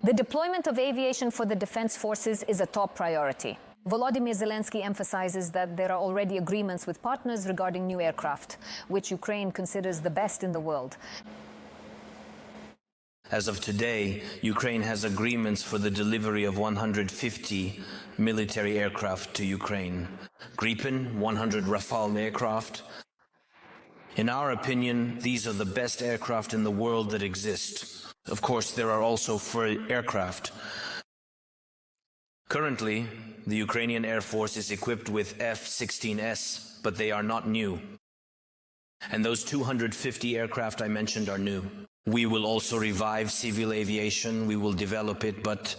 The deployment of aviation for the defense forces is a top priority. Volodymyr Zelensky emphasizes that there are already agreements with partners regarding new aircraft, which Ukraine considers the best in the world. As of today, Ukraine has agreements for the delivery of 150 military aircraft to Ukraine. Gripen, 100 Rafale aircraft. In our opinion, these are the best aircraft in the world that exist. Of course, there are also further aircraft. Currently, the Ukrainian Air Force is equipped with F-16S, but they are not new. And those 250 aircraft I mentioned are new. We will also revive civil aviation, we will develop it, but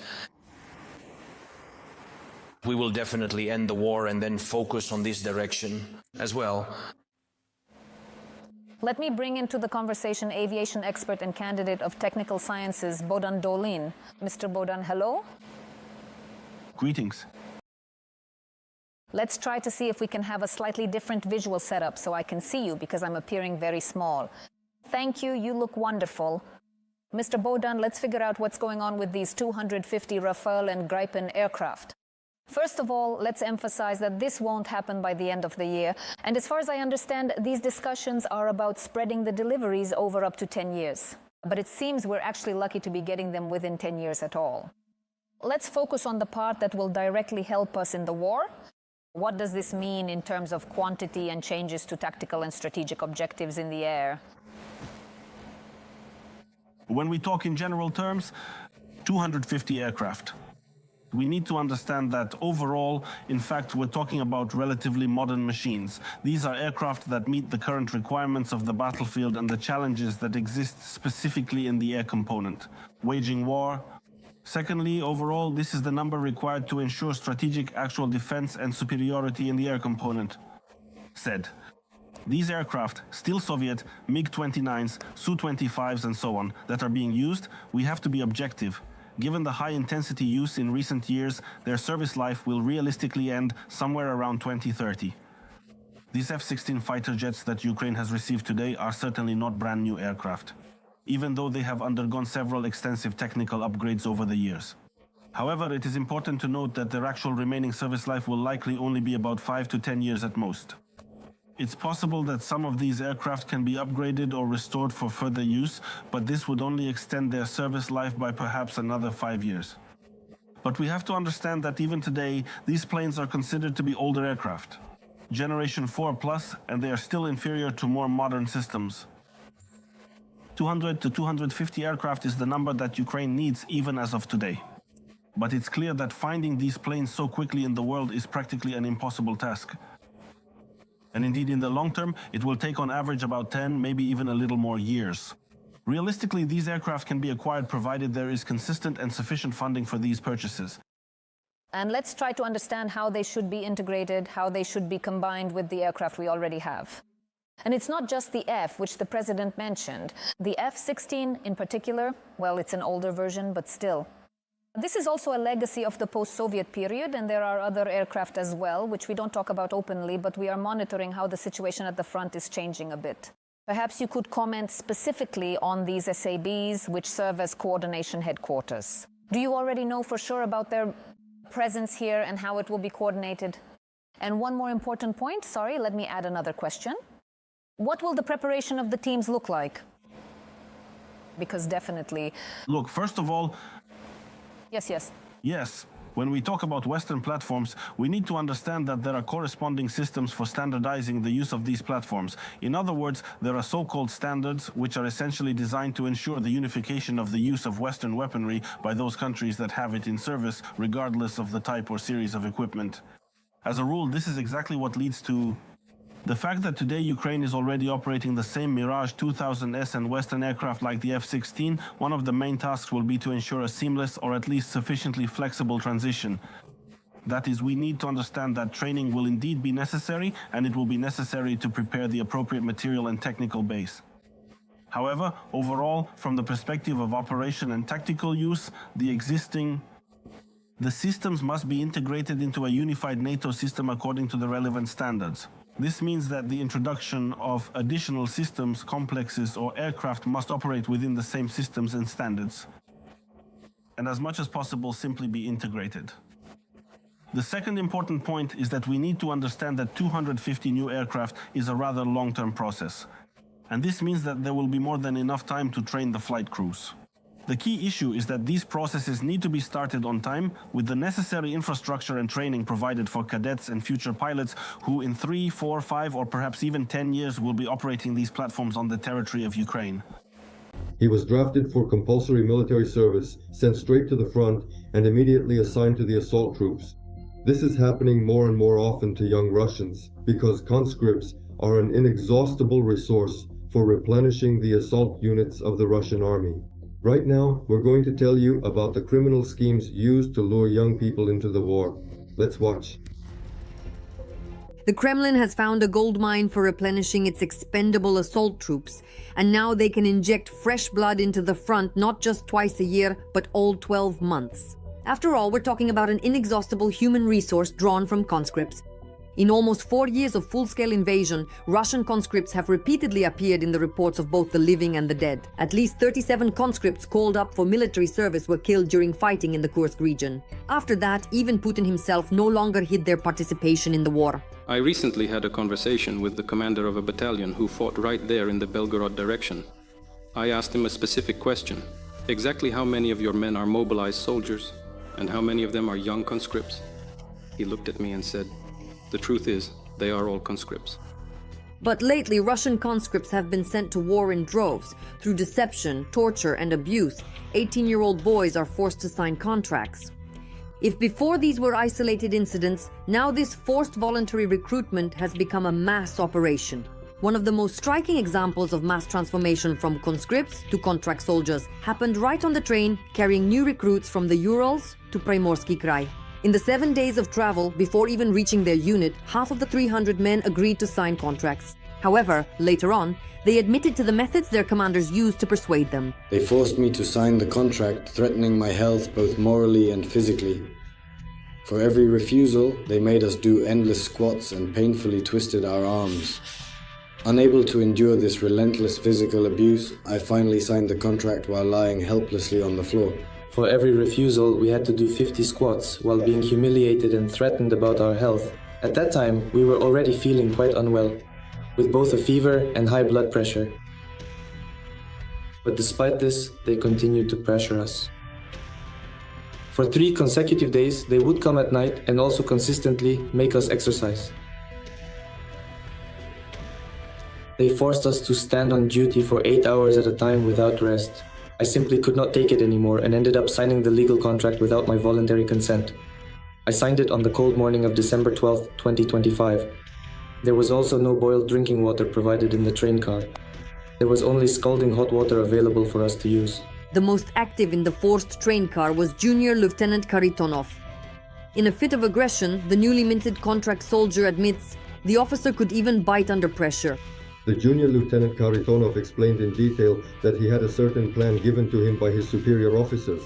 we will definitely end the war and then focus on this direction as well. Let me bring into the conversation aviation expert and candidate of technical sciences, Bohdan Dolintse. Mr. Bohdan, hello. Greetings. Let's try to see if we can have a slightly different visual setup so I can see you because I'm appearing very small. Thank you, you look wonderful. Mr. Bohdan, let's figure out what's going on with these 250 Rafale and Gripen aircraft. First of all, let's emphasize that this won't happen by the end of the year. And as far as I understand, these discussions are about spreading the deliveries over up to 10 years. But it seems we're actually lucky to be getting them within 10 years at all. Let's focus on the part that will directly help us in the war. What does this mean in terms of quantity and changes to tactical and strategic objectives in the air? When we talk in general terms, 250 aircraft. We need to understand that overall, in fact, we're talking about relatively modern machines. These are aircraft that meet the current requirements of the battlefield and the challenges that exist specifically in the air component. Waging war. Secondly, overall, this is the number required to ensure strategic actual defense and superiority in the air component. Said. These aircraft, still Soviet, MiG-29s, Su-25s and so on, that are being used, we have to be objective. Given the high-intensity use in recent years, their service life will realistically end somewhere around 2030. These F-16 fighter jets that Ukraine has received today are certainly not brand new aircraft, even though they have undergone several extensive technical upgrades over the years. However, it is important to note that their actual remaining service life will likely only be about 5 to 10 years at most. It's possible that some of these aircraft can be upgraded or restored for further use, but this would only extend their service life by perhaps another 5 years. But we have to understand that even today, these planes are considered to be older aircraft, Generation 4 plus, and they are still inferior to more modern systems. 200 to 250 aircraft is the number that Ukraine needs even as of today. But it's clear that finding these planes so quickly in the world is practically an impossible task. And indeed, in the long term, it will take on average about 10, maybe even a little more years. Realistically, these aircraft can be acquired provided there is consistent and sufficient funding for these purchases. And let's try to understand how they should be integrated, how they should be combined with the aircraft we already have. And it's not just the F, which the president mentioned. The F-16 in particular, well, it's an older version, but still. This is also a legacy of the post-Soviet period, and there are other aircraft as well, which we don't talk about openly, but we are monitoring how the situation at the front is changing a bit. Perhaps you could comment specifically on these SABs, which serve as coordination headquarters. Do you already know for sure about their presence here and how it will be coordinated? And one more important point, sorry, let me add another question. What will the preparation of the teams look like? Because definitely... Look, first of all... Yes. When we talk about Western platforms, we need to understand that there are corresponding systems for standardizing the use of these platforms. In other words, there are so-called standards which are essentially designed to ensure the unification of the use of Western weaponry by those countries that have it in service, regardless of the type or series of equipment. As a rule, this is exactly what leads to the fact that today Ukraine is already operating the same Mirage 2000S and Western aircraft like the F-16. One of the main tasks will be to ensure a seamless or at least sufficiently flexible transition. That is, we need to understand that training will indeed be necessary, and it will be necessary to prepare the appropriate material and technical base. However, overall, from the perspective of operation and tactical use, the systems must be integrated into a unified NATO system according to the relevant standards. This means that the introduction of additional systems, complexes, or aircraft must operate within the same systems and standards. and as much as possible simply be integrated. The second important point is that we need to understand that 250 new aircraft is a rather long-term process, and this means that there will be more than enough time to train the flight crews. The key issue is that these processes need to be started on time with the necessary infrastructure and training provided for cadets and future pilots who in 3, 4, 5 or perhaps even 10 years will be operating these platforms on the territory of Ukraine. He was drafted for compulsory military service, sent straight to the front, and immediately assigned to the assault troops. This is happening more and more often to young Russians, because conscripts are an inexhaustible resource for replenishing the assault units of the Russian army. Right now, we're going to tell you about the criminal schemes used to lure young people into the war. Let's watch. The Kremlin has found a goldmine for replenishing its expendable assault troops, and now they can inject fresh blood into the front not just twice a year, but all 12 months. After all, we're talking about an inexhaustible human resource drawn from conscripts. In almost 4 years of full-scale invasion, Russian conscripts have repeatedly appeared in the reports of both the living and the dead. At least 37 conscripts called up for military service were killed during fighting in the Kursk region. After that, even Putin himself no longer hid their participation in the war. I recently had a conversation with the commander of a battalion who fought right there in the Belgorod direction. I asked him a specific question. Exactly how many of your men are mobilized soldiers, and how many of them are young conscripts? He looked at me and said, "The truth is, they are all conscripts." But lately, Russian conscripts have been sent to war in droves. Through deception, torture, and abuse, 18-year-old boys are forced to sign contracts. If before these were isolated incidents, now this forced voluntary recruitment has become a mass operation. One of the most striking examples of mass transformation from conscripts to contract soldiers happened right on the train carrying new recruits from the Urals to Primorsky Krai. In the 7 days of travel, before even reaching their unit, half of the 300 men agreed to sign contracts. However, later on, they admitted to the methods their commanders used to persuade them. They forced me to sign the contract, threatening my health both morally and physically. For every refusal, they made us do endless squats and painfully twisted our arms. Unable to endure this relentless physical abuse, I finally signed the contract while lying helplessly on the floor. For every refusal, we had to do 50 squats while being humiliated and threatened about our health. At that time, we were already feeling quite unwell, with both a fever and high blood pressure. But despite this, they continued to pressure us. For 3 consecutive days, they would come at night and also consistently make us exercise. They forced us to stand on duty for 8 hours at a time without rest. I simply could not take it anymore and ended up signing the legal contract without my voluntary consent. I signed it on the cold morning of December 12, 2025. There was also no boiled drinking water provided in the train car. There was only scalding hot water available for us to use. The most active in the forced train car was Junior Lieutenant Karitonov. In a fit of aggression, the newly minted contract soldier admits the officer could even bite under pressure. The junior Lieutenant Karitonov explained in detail that he had a certain plan given to him by his superior officers,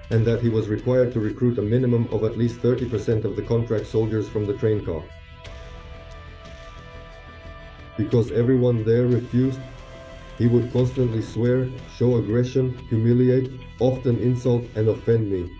and that he was required to recruit a minimum of at least 30% of the contract soldiers from the train car. Because everyone there refused, he would constantly swear, show aggression, humiliate, often insult and offend me,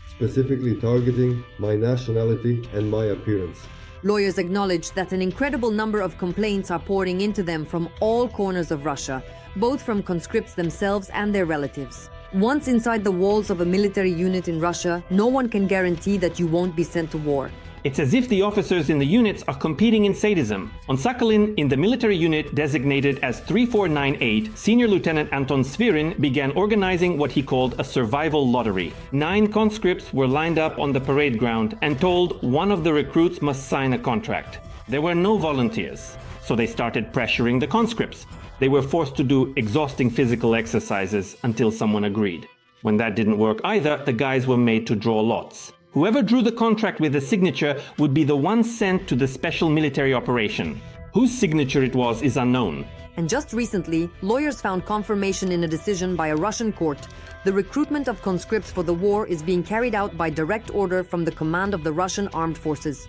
specifically targeting my nationality and my appearance. Lawyers acknowledge that an incredible number of complaints are pouring into them from all corners of Russia, both from conscripts themselves and their relatives. Once inside the walls of a military unit in Russia, no one can guarantee that you won't be sent to war. It's as if the officers in the units are competing in sadism. On Sakhalin, in the military unit designated as 3498, Senior Lieutenant Anton Svirin began organizing what he called a survival lottery. 9 conscripts were lined up on the parade ground and told one of the recruits must sign a contract. There were no volunteers, so they started pressuring the conscripts. They were forced to do exhausting physical exercises until someone agreed. When that didn't work either, the guys were made to draw lots. Whoever drew the contract with a signature would be the one sent to the special military operation. Whose signature it was is unknown. And just recently, lawyers found confirmation in a decision by a Russian court. The recruitment of conscripts for the war is being carried out by direct order from the command of the Russian armed forces.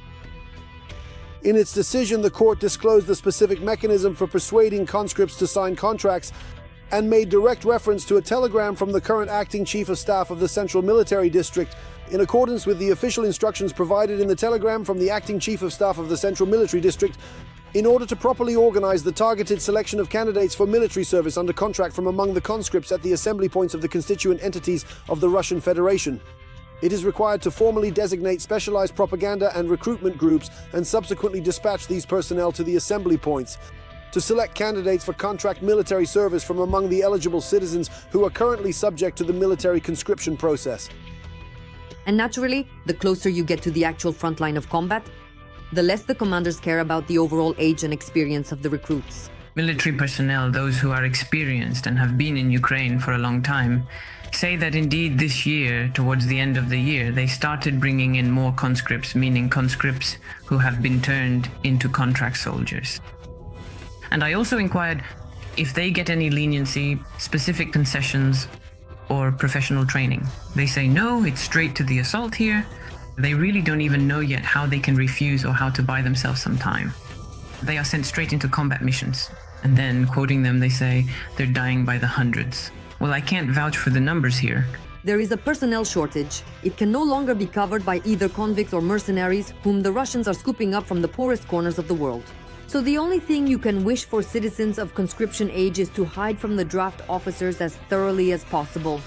In its decision, the court disclosed the specific mechanism for persuading conscripts to sign contracts. and made direct reference to a telegram from the current acting chief of staff of the Central Military District. In accordance with the official instructions provided in the telegram from the acting chief of staff of the Central Military District, in order to properly organize the targeted selection of candidates for military service under contract from among the conscripts at the assembly points of the constituent entities of the Russian Federation, it is required to formally designate specialized propaganda and recruitment groups and subsequently dispatch these personnel to the assembly points to select candidates for contract military service from among the eligible citizens who are currently subject to the military conscription process. And naturally, the closer you get to the actual front line of combat, the less the commanders care about the overall age and experience of the recruits. Military personnel, those who are experienced and have been in Ukraine for a long time, say that indeed this year, towards the end of the year, they started bringing in more conscripts, meaning conscripts who have been turned into contract soldiers. And I also inquired if they get any leniency, specific concessions, or professional training. They say no, it's straight to the assault here. They really don't even know yet how they can refuse or how to buy themselves some time. They are sent straight into combat missions. And then, quoting them, they say they're dying by the hundreds. Well, I can't vouch for the numbers here. There is a personnel shortage. It can no longer be covered by either convicts or mercenaries, whom the Russians are scooping up from the poorest corners of the world. So the only thing you can wish for citizens of conscription age is to hide from the draft officers as thoroughly as possible.